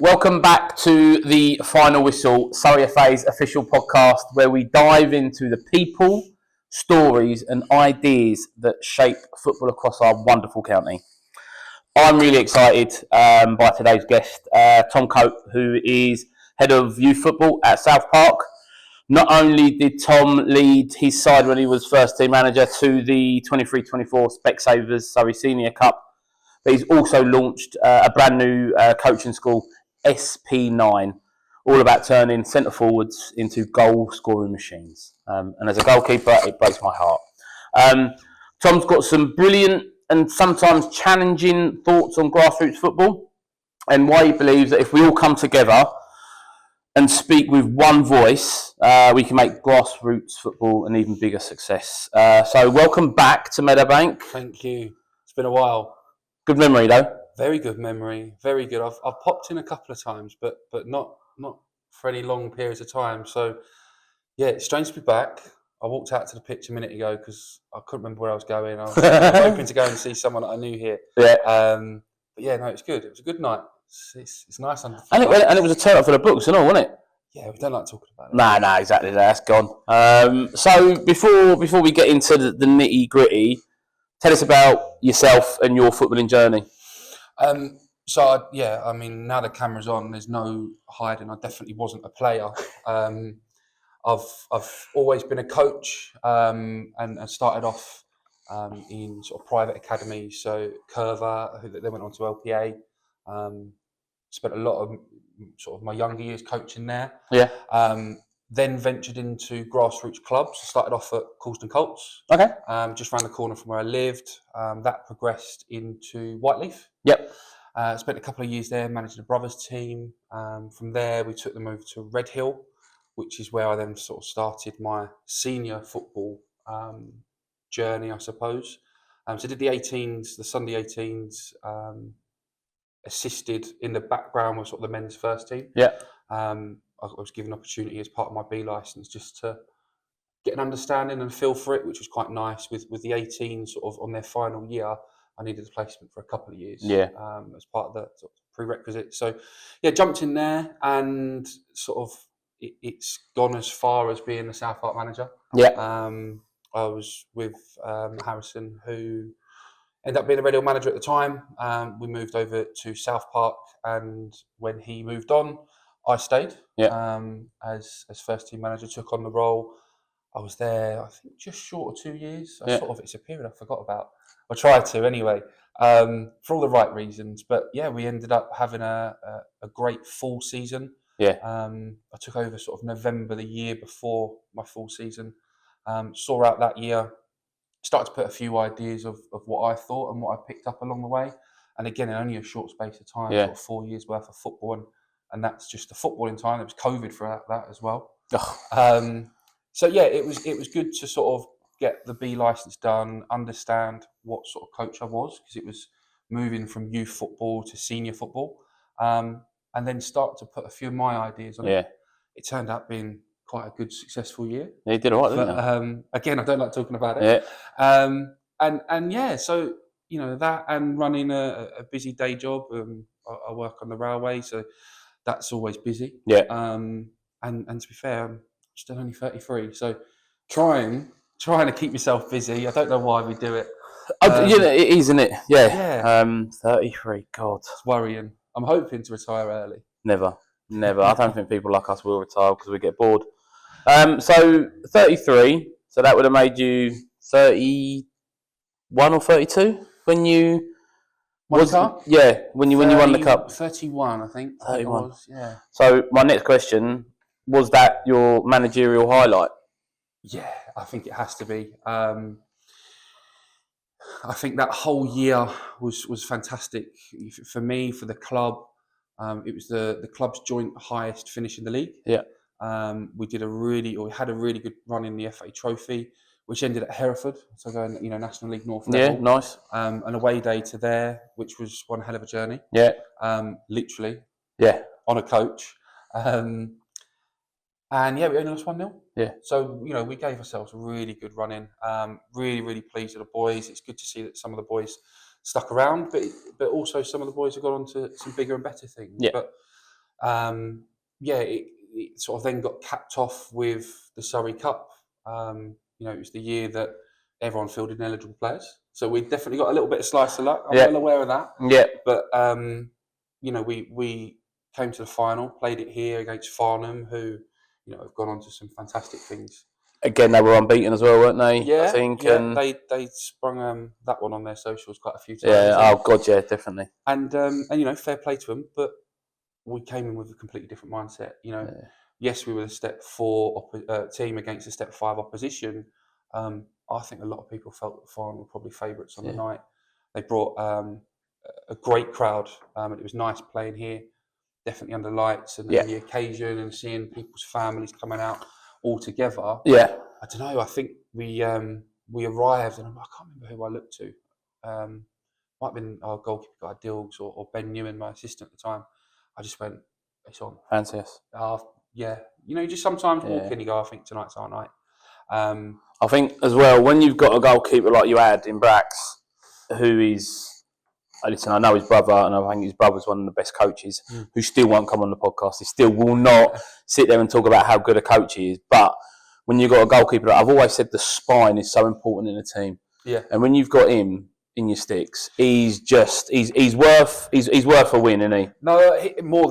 Welcome back to the Final Whistle, Surrey FA's official podcast, where we dive into the people, stories, and ideas that shape football across our wonderful county. I'm really excited by today's guest, Tom Cope, who is head of youth football at South Park. Not only did Tom lead his side when he was first team manager to the 23-24 Specsavers Surrey Senior Cup, but he's also launched a brand new coaching school, SP9, all about turning centre forwards into goal scoring machines. And as a goalkeeper, it breaks my heart. Tom's got some brilliant and sometimes challenging thoughts on grassroots football and why he believes that if we all come together and speak with one voice, we can make grassroots football an even bigger success. So welcome back to Meadowbank. Thank you. It's been a while. Good memory though. Very good memory. Very good. I've popped in a couple of times, but not for any long periods of time. So yeah, it's strange to be back. I walked out to the pitch a minute ago because I couldn't remember where I was going. I was hoping to go and see someone that I knew here. Yeah. But yeah, no, it's good. It was a good night. It's nice. And it was a turn up for the books and all, wasn't it? Yeah, we don't like talking about it. Nah, exactly. That's gone. So before we get into the nitty gritty, tell us about yourself and your footballing journey. So I mean, now the camera's on, there's no hiding. I definitely wasn't a player. I've always been a coach, and started off in sort of private academies. So Curva, who then went on to LPA. Spent a lot of sort of my younger years coaching there. Yeah. Then ventured into grassroots clubs. Started off at Colston Colts. Okay. Just around the corner from where I lived. That progressed into Whiteleaf. Yep. Spent a couple of years there managing the brothers team. From there, we took them over to Red Hill, which is where I then sort of started my senior football journey, I suppose. So I did the 18s, the Sunday 18s, assisted in the background with sort of the men's first team. Yeah. I was given an opportunity as part of my B licence just to get an understanding and feel for it, which was quite nice. With the 18s sort of on their final year, I needed a placement for a couple of years. Yeah. As part of the sort of prerequisite. So yeah, jumped in there and sort of it's gone as far as being the South Park manager. Yeah. I was with Harrison, who ended up being a Red Hill manager at the time. We moved over to South Park, and when he moved on, I stayed. Yeah. As first team manager, took on the role. I was there, I think, just short of 2 years. It's a period I forgot about. I tried to anyway, for all the right reasons. But yeah, we ended up having a great full season. Yeah. I took over sort of November the year before my full season. Saw out that year. Started to put a few ideas of what I thought and what I picked up along the way. And again, in only a short space of time, sort of 4 years worth of football. And that's just the footballing time. There was COVID for that as well. So yeah, it was good to sort of get the B licence done, understand what sort of coach I was, because it was moving from youth football to senior football, and then start to put a few of my ideas on it. It turned out being quite a good, successful year. Yeah, you did all right, didn't you? Again, I don't like talking about it. Yeah. And yeah, so you know that, and running a busy day job. I work on the railway, so that's always busy. Yeah. And to be fair, I'm still only 33, so trying to keep myself busy. I don't know why we do it. It is, isn't it? Yeah. 33. God, it's worrying. I'm hoping to retire early. Never. I don't think people like us will retire because we get bored. So 33. So that would have made you 31 or 32 when you won the cup. Yeah, when you won the cup. 31, I think. 31. Was, yeah. So my next question, was that your managerial highlight? Yeah, I think it has to be. I think that whole year was fantastic for me, for the club. It was the club's joint highest finish in the league. Yeah. We had a really good run in the FA Trophy, which ended at Hereford, so going National League North level. Yeah, nice. An away day to there, which was one hell of a journey. Yeah. Literally. Yeah. On a coach. And yeah, we only lost 1-0. Yeah. So, we gave ourselves a really good run in. Really, really pleased with the boys. It's good to see that some of the boys stuck around, but also some of the boys have gone on to some bigger and better things. Yeah. But it sort of then got capped off with the Surrey Cup. It was the year that everyone fielded ineligible players, so we definitely got a little bit of slice of luck. I'm well aware of that. Yeah. But we came to the final, played it here against Farnham, who have gone on to some fantastic things. Again, they were unbeaten as well, weren't they? Yeah, I think. Yeah, they sprung that one on their socials quite a few times. Yeah. Oh God, yeah, definitely. And fair play to them, but we came in with a completely different mindset. Yes, we were the step 4 team against the step 5 opposition. I think a lot of people felt that Farnham were probably favourites on the night. They brought a great crowd. It was nice playing here, definitely under lights and the occasion, and seeing people's families coming out all together. Yeah. I don't know. I think we arrived, and I can't remember who I looked to. Might have been our goalkeeper guy Dilgs or Ben Newman, my assistant at the time. I just went, it's on. Fancy us. Yeah. You just sometimes walk in, you go, I think tonight's our night. I think as well, when you've got a goalkeeper like you had in Brax, who is, listen, I know his brother, and I think his brother's one of the best coaches, who still won't come on the podcast. He still will not sit there and talk about how good a coach he is. But when you've got a goalkeeper, I've always said the spine is so important in a team. Yeah. And when you've got him in your sticks, he's worth a win, isn't he? No, more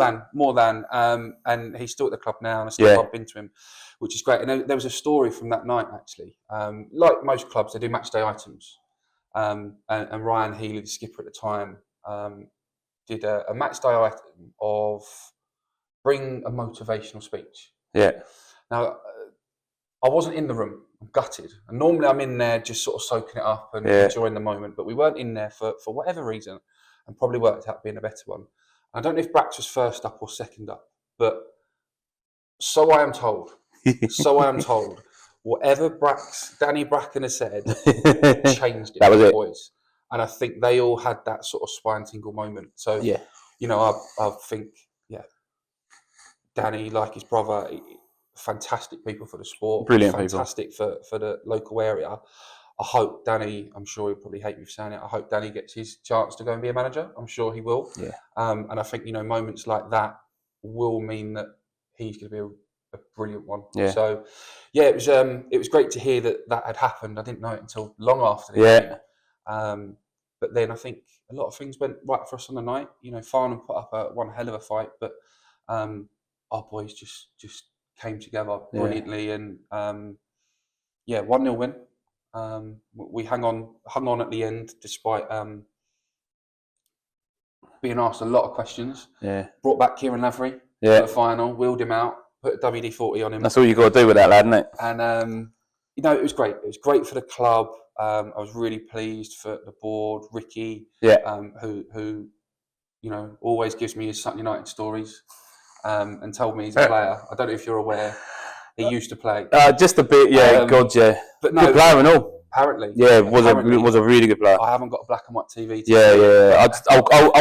than, and he's still at the club now, and I still bump into him, which is great. And there was a story from that night actually. Like most clubs, they do match day items, and Ryan Healy, the skipper at the time, did a match day item of bring a motivational speech. Yeah. Now, I wasn't in the room. I'm gutted. And normally I'm in there just sort of soaking it up and enjoying the moment. But we weren't in there for whatever reason, and probably worked out being a better one. I don't know if Brax was first up or second up, but so I am told. Whatever Danny Bracken has said, changed it. That was it, boys. And I think they all had that sort of spine tingle moment. So, I think, Danny, like his brother, fantastic people for the sport. Brilliant fantastic people. for the local area. I hope Danny, I'm sure he'll probably hate me for saying it, I hope Danny gets his chance to go and be a manager. I'm sure he will. Yeah. And I think, moments like that will mean that he's going to be a brilliant one. Yeah. So, it was great to hear that had happened. I didn't know it until long after the game. But then I think a lot of things went right for us on the night. Farnham put up one hell of a fight, but our boys just came together brilliantly, and 1-0 win. We hung on at the end despite being asked a lot of questions. Yeah. Brought back Kieran Lavery for the final, wheeled him out, put a WD-40 on him. That's all you got to do with that lad, isn't it? And it was great. It was great for the club. I was really pleased for the board, Ricky, who always gives me his Sutton United stories. And told me he's a player. I don't know if you're aware. He used to play. Just a bit, But no, good player and all. Apparently. Yeah, was a really good player. I haven't got a black and white TV.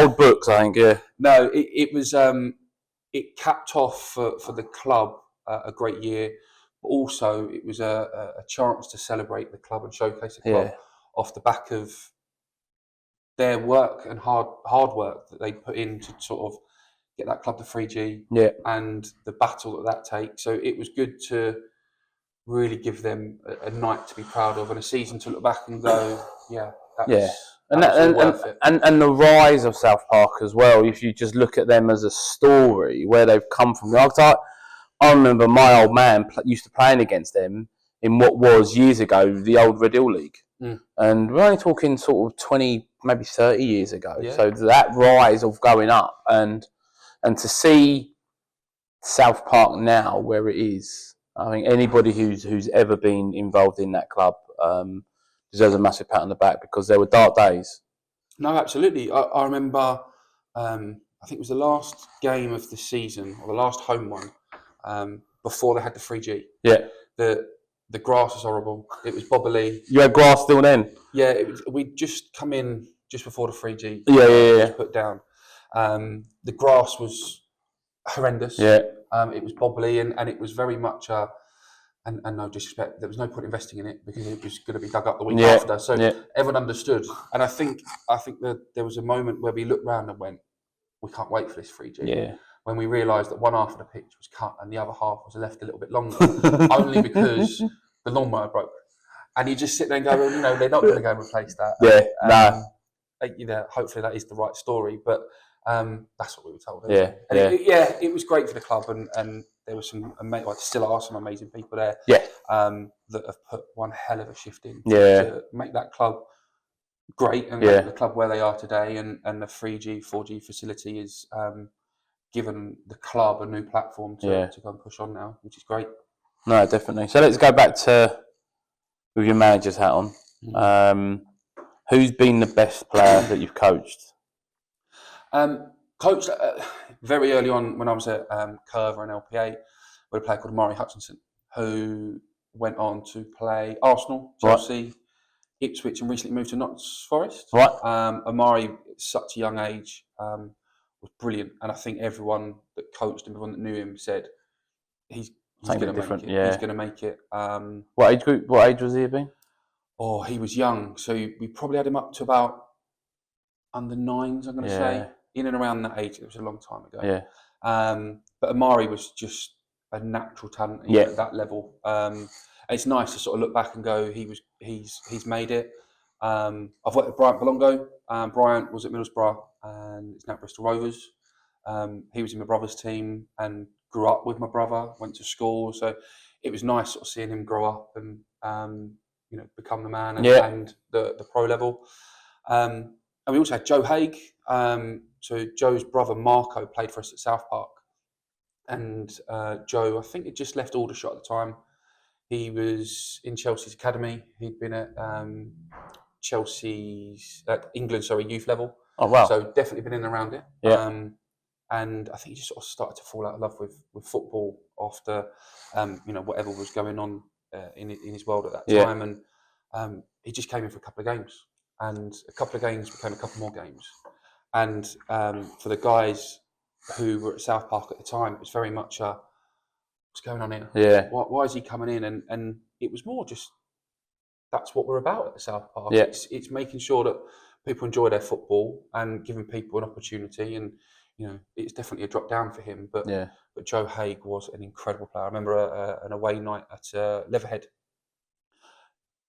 Old books, I think, yeah. No, it was, it capped off for the club a great year. But also, it was a chance to celebrate the club and showcase the club off the back of their work and hard work that they put in to sort of get that club to 3G and the battle that takes. So it was good to really give them a night to be proud of and a season to look back and go, and the rise of South Park as well. If you just look at them as a story, where they've come from. I remember my old man used to playing against them in what was years ago the old Red Hill League, and we're only talking sort of 20, maybe 30 years ago. Yeah. So that rise of going up and to see South Park now where it is, I think anybody who's ever been involved in that club deserves a massive pat on the back, because there were dark days. No, absolutely. I remember, I think it was the last game of the season, or the last home one, before they had the 3G. Yeah. The grass was horrible. It was bobbly. You had grass still then? Yeah, we'd just come in just before the 3G. Yeah. Put down. The grass was horrendous. Yeah. It was bobbly, and it was very much and no disrespect, there was no point investing in it because it was going to be dug up the week after. So everyone understood. And I think that there was a moment where we looked round and went, we can't wait for this 3G. Yeah. when we realised that one half of the pitch was cut and the other half was left a little bit longer, only because the lawnmower broke. And you just sit there and go, well, they're not going to go and replace that. Yeah, Hopefully that is the right story, but that's what we were told. Yeah, It was great for the club, and there was still are some amazing people there. Yeah. That have put one hell of a shift in Yeah. to make that club great and Yeah. make the club where they are today. And the 3G, 4G facility is given the club a new platform to go and push on now, which is great. No, definitely. So let's go back to with your manager's hat on. Who's been the best player that you've coached? Coached very early on when I was at Curver and LPA, with a player called Amari Hutchinson, who went on to play Arsenal, Chelsea, Ipswich, and recently moved to Notts Forest. Right. Amari, at such a young age, was brilliant, and I think everyone that coached him, everyone that knew him, said he's going to make it. He's going to make it. What age group? What age was he been? Oh, he was young, so we probably had him up to about under 9s. I'm going to say in and around that age. It was a long time ago. Yeah. But Amari was just a natural talent at that level. And it's nice to sort of look back and go, he's made it. I've worked with Bryant Belongo. Bryant was at Middlesbrough and is now at Bristol Rovers. He was in my brother's team and grew up with my brother, went to school. So it was nice sort of seeing him grow up and become the man and the pro level. And we also had Joe Haig. So Joe's brother Marco played for us at South Park. And Joe, I think, had just left Aldershot at the time. He was in Chelsea's academy. He'd been at England youth level. Oh, wow. So definitely been in and around it. Yeah. And I think he just sort of started to fall out of love with football after, whatever was going on in his world at that time. And he just came in for a couple of games. And a couple of games became a couple more games. And for the guys who were at South Park at the time, it was very much what's going on here? Yeah. Why is he coming in? And it was more just, that's what we're about at the South Park. Yeah. It's making sure that people enjoy their football and giving people an opportunity. And it's definitely a drop down for him. But Joe Haig was an incredible player. I remember an away night at Leatherhead.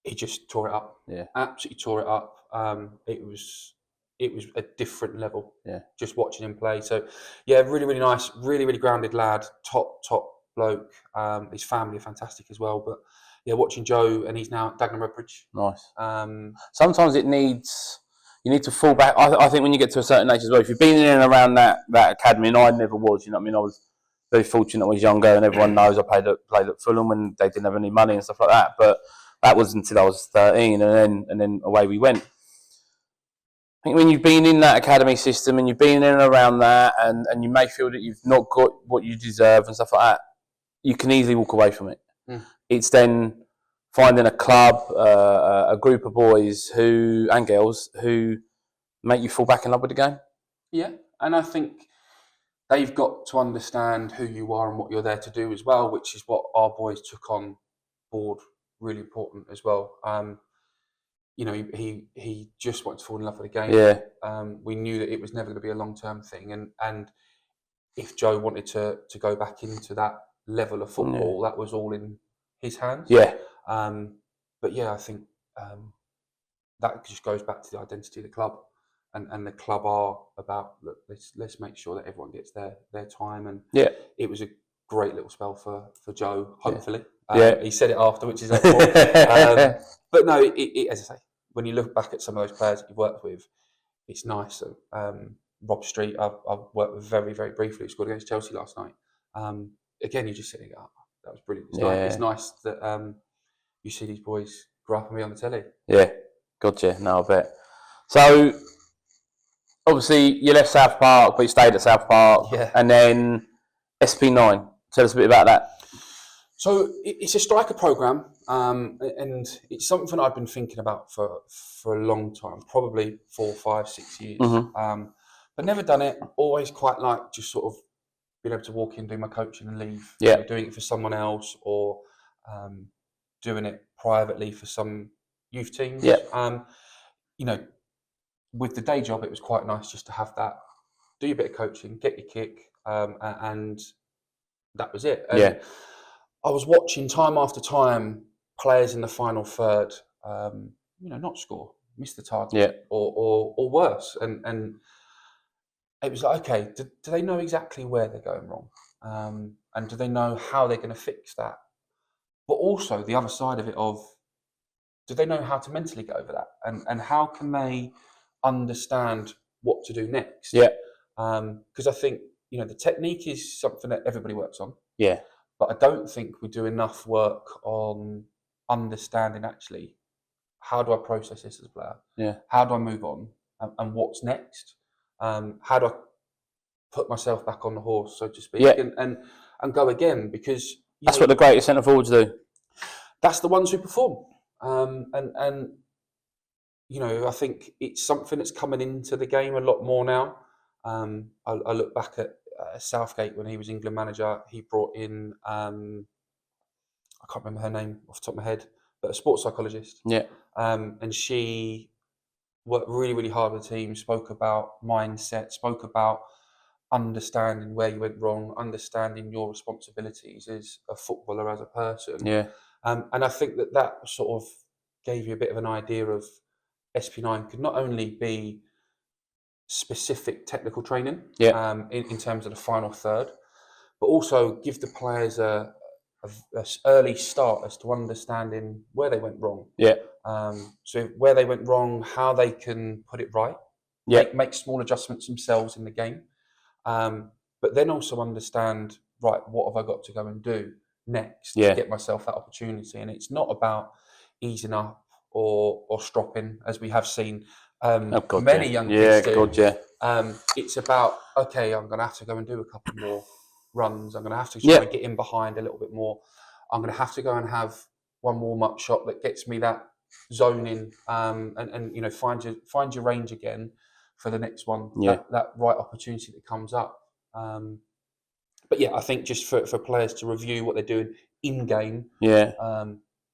He just tore it up. Yeah. Absolutely tore it up. It was a different level. Yeah. Just watching him play. So really, really nice, really, really grounded lad, top bloke. His family are fantastic as well. But watching Joe, and he's now at Dagenham Redbridge. Nice. Sometimes you need to fall back. I think when you get to a certain age as well, if you've been in and around that academy, and I never was, I was very fortunate when I was younger, and everyone knows I played at Fulham when they didn't have any money and stuff like that. But that was until I was 13, and then away we went. I think when you've been in that academy system and you've been in and around that, and you may feel that you've not got what you deserve and stuff like that, you can easily walk away from it. It's then finding a club, a group of boys and girls who make you fall back in love with the game. Yeah, and I think they've got to understand who you are and what you're there to do as well, which is what our boys took on board. Really important as well. He just wanted to fall in love with the game. Yeah. We knew that it was never going to be a long-term thing, and if Joe wanted to go back into that level of football, that was all in his hands. Yeah. But I think that just goes back to the identity of the club, and the club are about, look, let's make sure that everyone gets their time, and it was a great little spell for Joe. Hopefully, he said it after, which is helpful. But no, as I say, when you look back at some of those players that you've worked with, it's nice. Rob Street, I've worked with very, very briefly. He scored against Chelsea last night. Again, you're just sitting up. That was brilliant. It's nice that you see these boys grow up and be on the telly. Yeah, gotcha. No, I bet. So, obviously, you left South Park, but you stayed at South Park. Yeah. And then SP9. Tell us a bit about that. So it's a striker program, and it's something I've been thinking about for a long time, probably 4, 5, 6 years, but never done it. Always quite like just sort of being able to walk in, do my coaching and leave. Yeah. Doing it for someone else, or doing it privately for some youth teams. Yeah. With the day job, it was quite nice just to have that. Do your bit of coaching, get your kick, and that was it. And Yeah. I was watching time after time players in the final third, not score, miss the target, Yeah. or worse, and it was like, okay, do they know exactly where they're going wrong, and do they know how they're going to fix that? But also the other side of it of, do they know how to mentally get over that, and how can they understand what to do next? Yeah. Because I think the technique is something that everybody works on. Yeah. But I don't think we do enough work on understanding actually, how do I process this as a player? Yeah. How do I move on? And what's next? How do I put myself back on the horse, so to speak, Yeah. and go again? Because That's what the greatest centre forwards do. that's the ones who perform. And I think it's something that's coming into the game a lot more now. I look back at Southgate when he was England manager. He brought in I can't remember her name off the top of my head, but a sports psychologist. Yeah. And she worked really, really hard with the team, spoke about mindset, spoke about understanding where you went wrong, understanding your responsibilities as a footballer, as a person. Yeah. And I think that sort of gave you a bit of an idea of SP9 could not only be specific technical training in terms of the final third, but also give the players a early start as to understanding where they went wrong. Yeah. So where they went wrong, how they can put it right, make small adjustments themselves in the game, but then also understand, right, what have I got to go and do next to get myself that opportunity? And it's not about easing up or stropping, as we have seen many young kids do. It's about, okay, I'm going to have to go and do a couple more runs. I'm going to have to try and get in behind a little bit more. I'm going to have to go and have one warm-up shot that gets me that zone in, and find your range again for the next one. That right opportunity that comes up. But yeah, I think just for players to review what they're doing in game.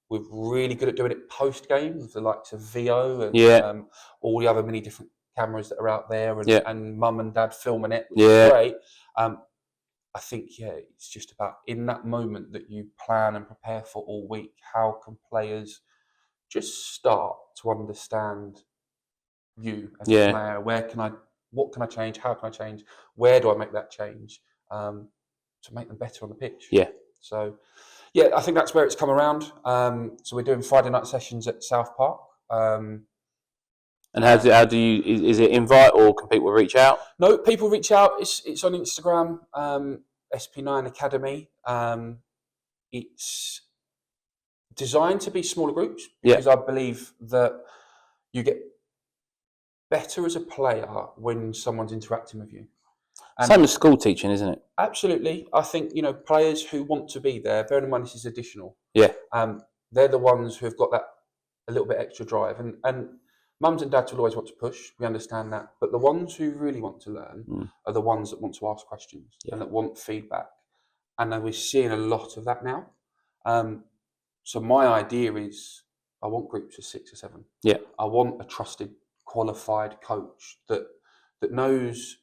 We're really good at doing it post game with the likes of VO and all the other many different cameras that are out there, and mum and dad filming it, which is great. I think it's just about in that moment that you plan and prepare for all week. How can players just start to understand you as a player? What can I change? How can I change? Where do I make that change to make them better on the pitch? So, I think that's where it's come around. So we're doing Friday night sessions at South Park. And how do you? Is it invite or can people reach out? No, people reach out. It's on Instagram, SP9 Academy. It's designed to be smaller groups because I believe that you get better as a player when someone's interacting with you. And same as school teaching, isn't it? Absolutely. I think players who want to be there. Bearing in mind this is additional. They're the ones who have got that a little bit extra drive, and mums and dads will always want to push. We understand that, but the ones who really want to learn are the ones that want to ask questions and that want feedback. And we're seeing a lot of that now. So my idea is, I want groups of 6 or 7. I want a trusted, qualified coach that knows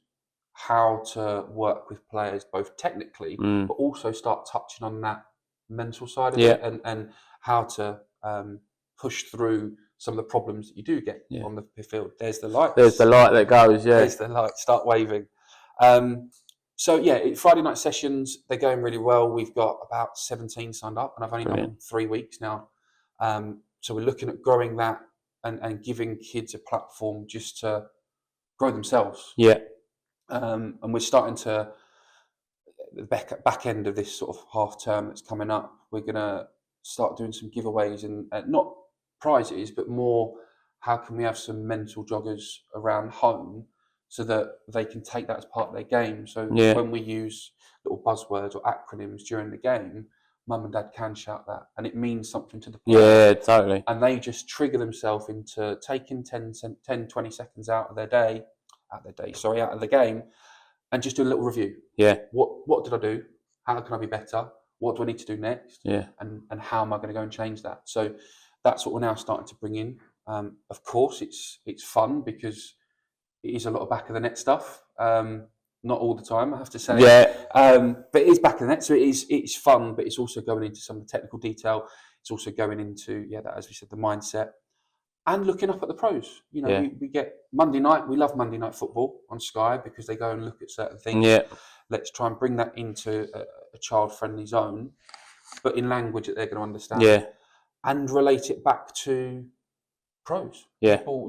how to work with players both technically, but also start touching on that mental side of it, and how to push through some of the problems that you do get on the field. There's the light. There's the light that goes. There's the light. Start waving. So Friday night sessions, they're going really well. We've got about 17 signed up, and I've only done them 3 weeks now. So we're looking at growing that and giving kids a platform just to grow themselves. And we're starting to, the back end of this sort of half term that's coming up, we're going to start doing some giveaways and not prizes, but more, how can we have some mental joggers around home so that they can take that as part of their game. So when we use little buzzwords or acronyms during the game, mum and dad can shout that, and it means something to the player. Totally. And they just trigger themselves into taking 10, 20 seconds out of the game, and just do a little review. What did I do? How can I be better? What do I need to do next? And how am I going to go and change that? So that's what we're now starting to bring in. Of course, it's fun because it is a lot of back of the net stuff. not all the time, I have to say. Yeah. But it is back in the net, so it's fun, but it's also going into some of the technical detail. It's also going into, that, as we said, the mindset and looking up at the pros. Yeah. We get Monday night. We love Monday Night Football on Sky because they go and look at certain things. Yeah. Let's try and bring that into a child-friendly zone, but in language that they're going to understand. Yeah. And relate it back to pros. Yeah. People,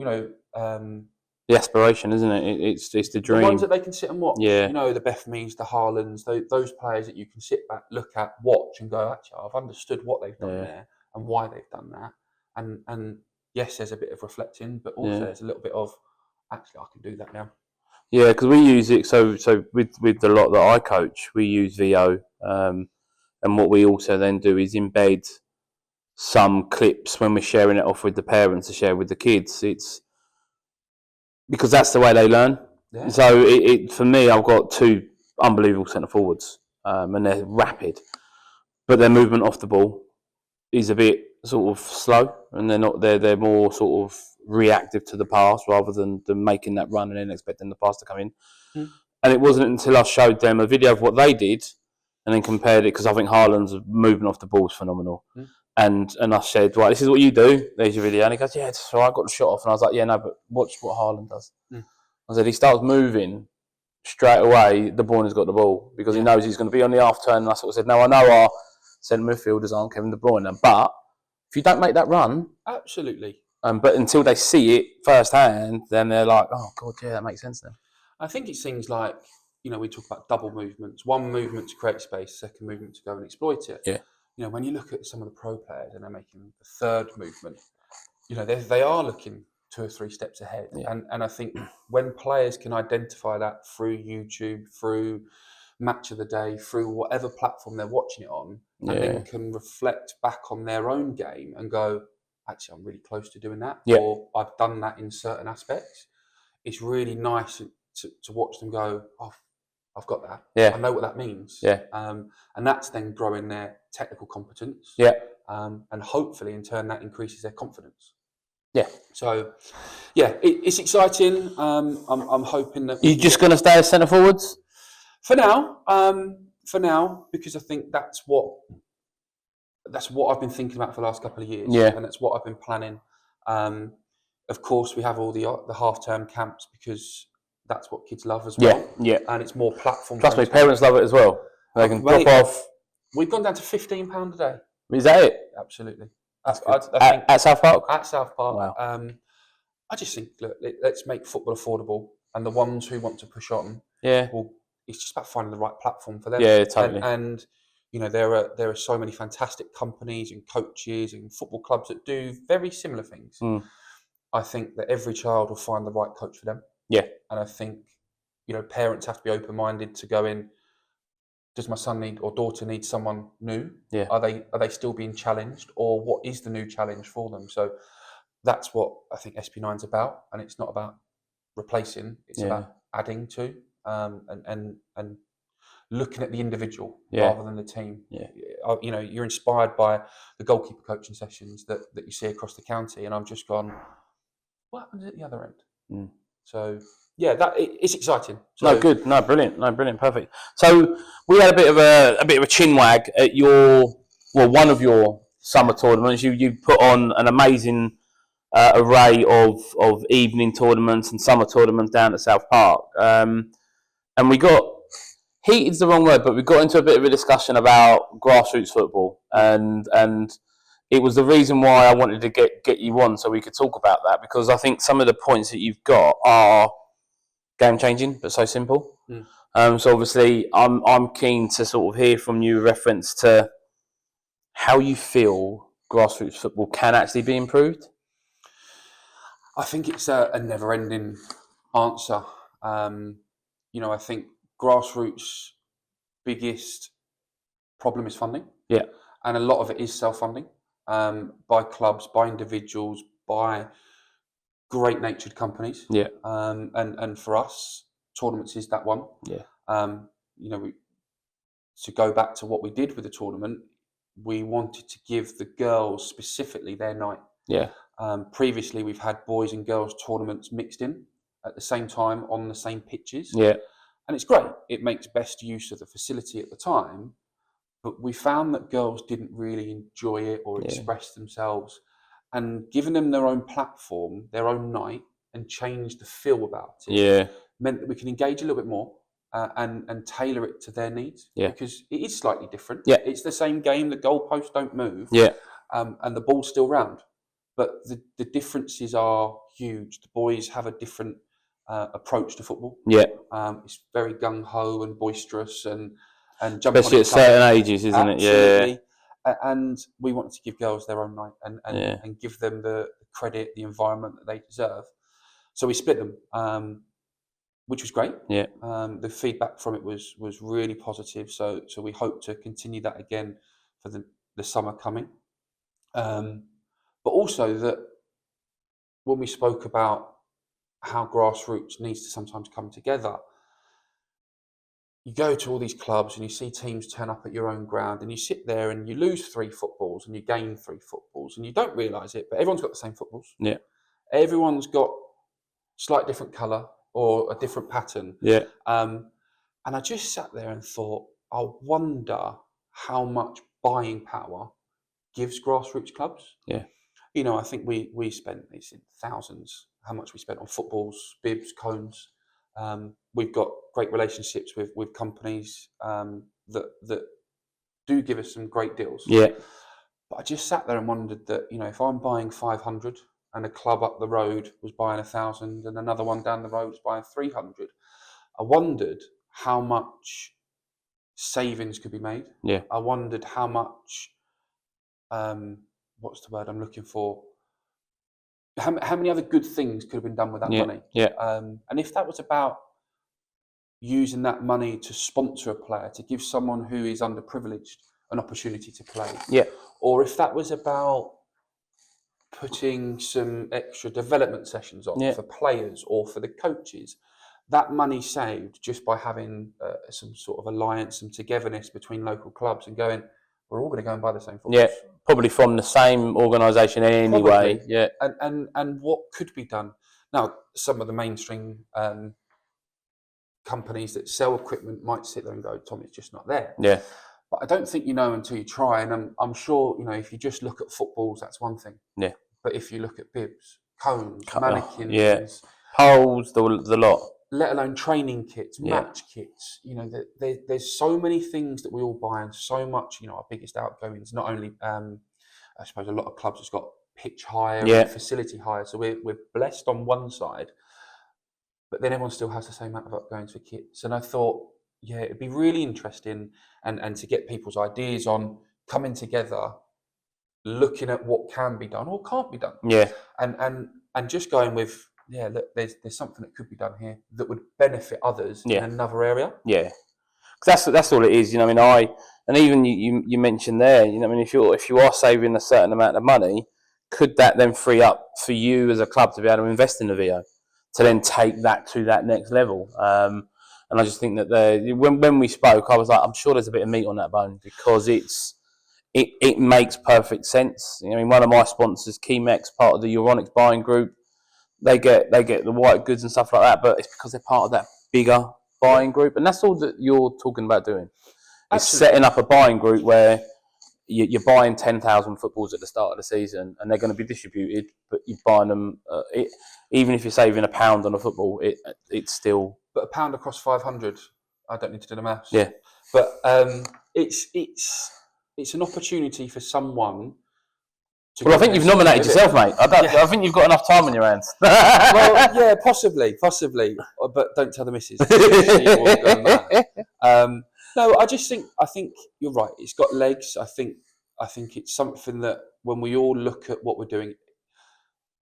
the aspiration, isn't it? It's the dream. The ones that they can sit and watch. Yeah. The Beth Meads, the Haalands, those players that you can sit back, look at, watch, and go, actually, I've understood what they've done there and why they've done that. And yes, there's a bit of reflecting, but also there's a little bit of, actually, I can do that now. Yeah, because we use it. So with the lot that I coach, we use VO, and what we also then do is embed some clips when we're sharing it off with the parents to share with the kids. It's because that's the way they learn. Yeah. So it for me, I've got two unbelievable centre forwards, and they're rapid, but their movement off the ball is a bit sort of slow, and they're more sort of reactive to the pass rather than making that run and then expecting the pass to come in. And it wasn't until I showed them a video of what they did and then compared it, because I think Haaland's movement off the ball is phenomenal. And I said, right, this is what you do. There's your video. And he goes, yeah, it's all right, I got the shot off. And I was like, yeah, no, but watch what Haaland does. I said, he starts moving straight away, the ball has got the ball, because he knows he's going to be on the half turn. And I sort of said, no, I know our centre midfielders aren't Kevin De Bruyne, but if you don't make that run... Absolutely. But until they see it firsthand, then they're like, oh, God, yeah, that makes sense then. I think it's things like, we talk about double movements. One movement to create space, second movement to go and exploit it. Yeah. When you look at some of the pro players and they're making the third movement, they are looking 2 or 3 steps ahead. Yeah. And I think when players can identify that through YouTube, through Match of the Day, through whatever platform they're watching it on, and then can reflect back on their own game and go, actually, I'm really close to doing that, or I've done that in certain aspects. It's really nice to watch them go, oh, I've got that. Yeah. I know what that means. Yeah. And that's then growing their technical competence. Yeah. And hopefully, in turn, that increases their confidence. Yeah. So, it's exciting. I'm hoping that... You're just going to stay as centre forwards? For now, because I think that's what I've been thinking about for the last couple of years. Yeah. And that's what I've been planning. Of course, we have all the half-term camps because that's what kids love as well. Yeah. And it's more platform. Trust me, parents love it as well. They can drop off. We've gone down to £15 a day. Is that it? Absolutely. I think, at South Park? At South Park. Wow. I just think, look, let's make football affordable. And the ones who want to push on, it's just about finding the right platform for them. Yeah, totally. And there are so many fantastic companies and coaches and football clubs that do very similar things. I think that every child will find the right coach for them. Yeah. And I think, parents have to be open-minded to go in, does my son need or daughter need someone new? Yeah. Are they still being challenged, or what is the new challenge for them? So that's what I think SP9's about, and it's not about replacing, it's about adding to, and looking at the individual rather than the team. Yeah. You're inspired by the goalkeeper coaching sessions that you see across the county, and I've just gone, what happens at the other end? So it's exciting. So, good. No, brilliant, perfect. So we had a bit of a chin wag at one of your summer tournaments. You put on an amazing array of evening tournaments and summer tournaments down at South Park, and we got heated's the wrong word, but we got into a bit of a discussion about grassroots football, and it was the reason why I wanted to get you on so we could talk about that, because I think some of the points that you've got are game changing, but so simple. So obviously, I'm keen to sort of hear from you reference to how you feel grassroots football can actually be improved. I think it's a never-ending answer. I think grassroots' biggest problem is funding. Yeah, and a lot of it is self-funding by clubs, by individuals, by great-natured companies. Yeah. And for us, tournaments is that one. Yeah. To go back to what we did with the tournament, we wanted to give the girls specifically their night. Yeah. Previously, we've had boys and girls tournaments mixed in at the same time on the same pitches. Yeah. And it's great. It makes best use of the facility at the time. But we found that girls didn't really enjoy it or express themselves. And giving them their own platform, their own night, and change the feel about it meant that we can engage a little bit more and tailor it to their needs. Because it is slightly different. It's the same game. The goalposts don't move. And the ball's still round. But the differences are huge. The boys have a different approach to football. It's very gung-ho and boisterous and jump especially on at certain ages, isn't it? Absolutely. And we wanted to give girls their own night and give them the credit, the environment that they deserve. So we split them, which was great. The feedback from it was really positive. So we hope to continue that again for the summer coming. But also that when we spoke about how grassroots needs to sometimes come together, you go to all these clubs and you see teams turn up at your own ground and you sit there and you lose 3 footballs and you gain 3 footballs and you don't realise it, but everyone's got the same footballs. Everyone's got slight different colour or a different pattern. And I just sat there and thought, I wonder how much buying power gives grassroots clubs. You know, I think we spent, it's in thousands, how much we spent on footballs, bibs, cones. We've got great relationships with companies that do give us some great deals. But I just sat there and wondered that, you know, if I'm buying 500 and a club up the road was buying 1,000 and another one down the road was buying 300, I wondered how much savings could be made. I wondered how much, what's the word I'm looking for? How many other good things could have been done with that money? And if that was about using that money to sponsor a player, to give someone who is underprivileged an opportunity to play, or if that was about putting some extra development sessions on for players or for the coaches, that money saved just by having some sort of alliance, some togetherness between local clubs and going, we're all going to go and buy the same footballs. Probably from the same organisation anyway. And what could be done now? Some of the mainstream companies that sell equipment might sit there and go, Tom, it's just not there. But I don't think you know until you try. And I'm sure, you know, if you just look at footballs, that's one thing. But if you look at bibs, cones, mannequins, poles, the lot, let alone training kits, match kits, you know, there's so many things that we all buy and so much, you know, our biggest outgoings, not only, I suppose a lot of clubs has got pitch hire and facility hire. So we're blessed on one side, but then everyone still has the same amount of outgoings for kits. And I thought, it'd be really interesting and to get people's ideas on coming together, looking at what can be done or can't be done. And just going with, look, there's something that could be done here that would benefit others in another area. That's all it is. You know, I mean, and even you mentioned there, you know, I mean, if you are saving a certain amount of money, could that then free up for you as a club to be able to invest in the VO to then take that to that next level? And I just think that when we spoke, I was like, I'm sure there's a bit of meat on that bone because it makes perfect sense. You know, I mean, one of my sponsors, Chemex, part of the Euronics buying group, they get the white goods and stuff like that, but it's because they're part of that bigger buying group, and that's all that you're talking about doing. Is setting up a buying group where you're buying 10,000 footballs at the start of the season, and they're going to be distributed, but you're buying them. Even if you're saving £1 on a football, it's still. But £1 across 500, I don't need to do the maths. But it's an opportunity for someone. Well, I think you've nominated yourself, mate. I think you've got enough time on your hands. Well, yeah, possibly, but don't tell the missus. No, I think you're right. It's got legs. I think it's something that when we all look at what we're doing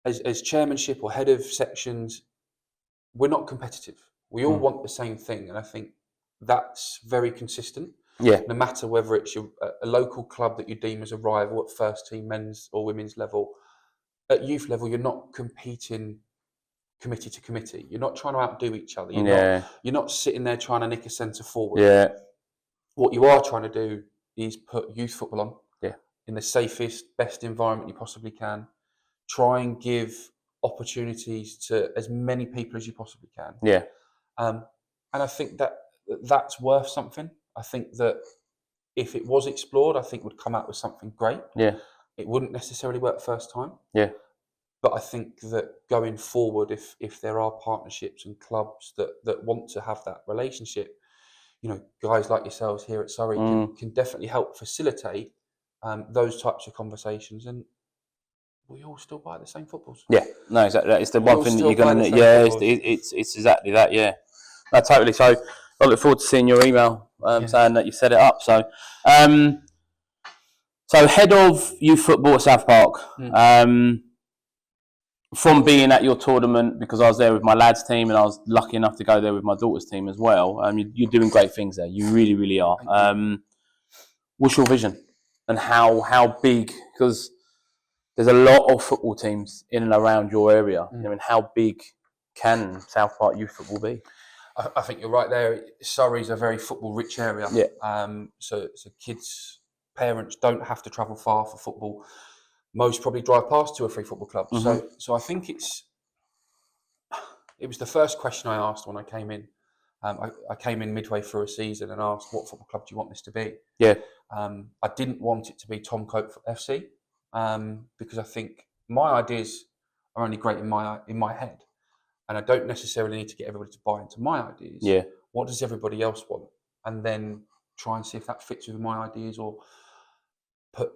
as chairmanship or head of sections, we're not competitive. We all want the same thing, and I think that's very consistent. No matter whether it's a local club that you deem as a rival at first team men's or women's level, at youth level, you're not competing committee to committee. You're not trying to outdo each other. You're not sitting there trying to nick a centre forward. What you are trying to do is put youth football on in the safest, best environment you possibly can. Try and give opportunities to as many people as you possibly can. I think that's worth something. I think that if it was explored, I think it would come out with something great. Yeah. It wouldn't necessarily work first time. Yeah. But I think that going forward, if there are partnerships and clubs that want to have that relationship, guys like yourselves here at Surrey can definitely help facilitate those types of conversations, and we all still buy the same footballs. Yeah, no, exactly. It's the one thing that you're going to. Yeah, it's exactly that. Yeah, no, totally. So I look forward to seeing your email saying that you set it up. So, so head of youth football at South Park. From being at your tournament, because I was there with my lads team and I was lucky enough to go there with my daughter's team as well. You're doing great things there. You really, really are. What's your vision and how big? Because there's a lot of football teams in and around your area. How big can South Park youth football be? I think you're right there. Surrey's a very football-rich area. Yeah. So kids, parents don't have to travel far for football. Most probably drive past 2 or 3 football clubs. So I think it was the first question I asked when I came in. I came in midway through a season and asked, what football club do you want this to be? Yeah. I didn't want it to be Tom Cope FC because I think my ideas are only great in my head, and I don't necessarily need to get everybody to buy into my ideas. Yeah. What does everybody else want? And then try and see if that fits with my ideas, or put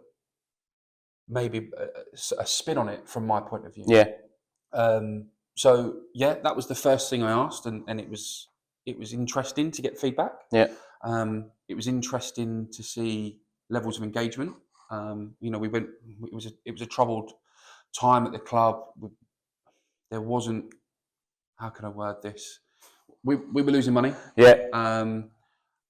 maybe a spin on it from my point of view. Yeah. So that was the first thing I asked, and it was interesting to get feedback. Yeah. It was interesting to see levels of engagement. We went. It was a troubled time at the club. There wasn't. How can I word this? We were losing money. Yeah. And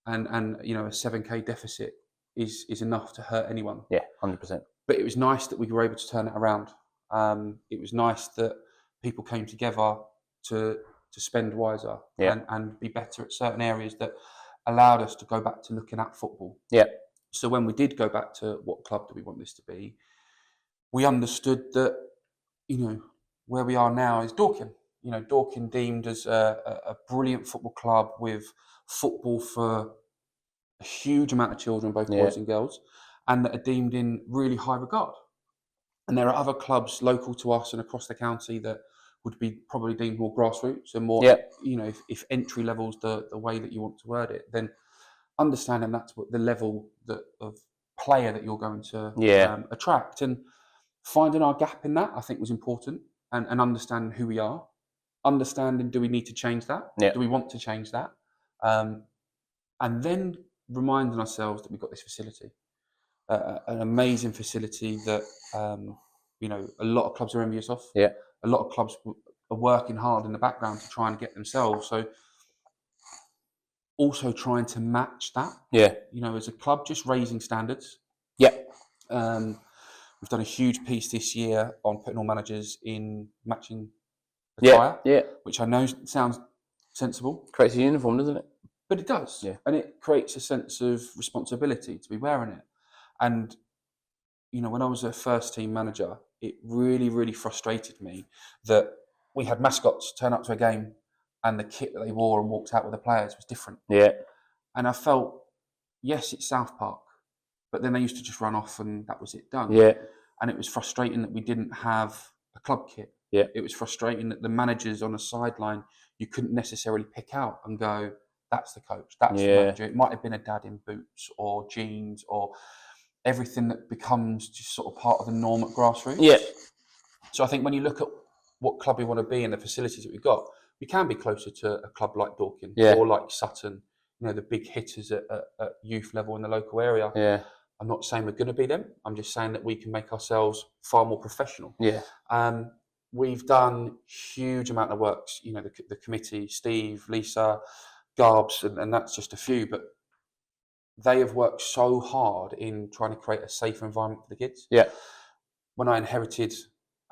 a 7K deficit is enough to hurt anyone. Yeah, 100%. But it was nice that we were able to turn it around. It was nice that people came together to spend wiser and be better at certain areas that allowed us to go back to looking at football. Yeah. So when we did go back to what club do we want this to be, we understood that, where we are now is Dorking. Dorking deemed as a brilliant football club with football for a huge amount of children, both boys and girls, and that are deemed in really high regard. And there are other clubs local to us and across the county that would be probably deemed more grassroots and more, if entry level's the way that you want to word it, then understanding that's what the level of player that you're going to attract. And finding our gap in that, I think, was important, and understanding who we are, understanding, do we need to change that? Do we want to change that? And then reminding ourselves that we've got this facility. An amazing facility that a lot of clubs are envious of. Yeah. A lot of clubs are working hard in the background to try and get themselves. So also trying to match that. Yeah. As a club, just raising standards. Yeah. We've done a huge piece this year on putting all managers in matching attire. Yeah. Which I know sounds sensible. Creates a uniform, doesn't it? But it does. Yeah. And it creates a sense of responsibility to be wearing it. And, when I was a first team manager, it really, really frustrated me that we had mascots turn up to a game and the kit that they wore and walked out with the players was different. Yeah. And I felt, yes, it's South Park, but then they used to just run off and that was it, done. Yeah. And it was frustrating that we didn't have a club kit. Yeah. It was frustrating that the managers on a sideline, you couldn't necessarily pick out and go, that's the coach, that's the manager. It might have been a dad in boots or jeans or everything that becomes just sort of part of the norm at grassroots. Yeah. So I think when you look at what club we want to be and the facilities that we've got, we can be closer to a club like Dorking or like Sutton, the big hitters at youth level in the local area. Yeah. I'm not saying we're going to be them. I'm just saying that we can make ourselves far more professional. Yeah. We've done huge amount of work, the committee, Steve, Lisa, Garbs, and that's just a few, but they have worked so hard in trying to create a safer environment for the kids. Yeah. When I inherited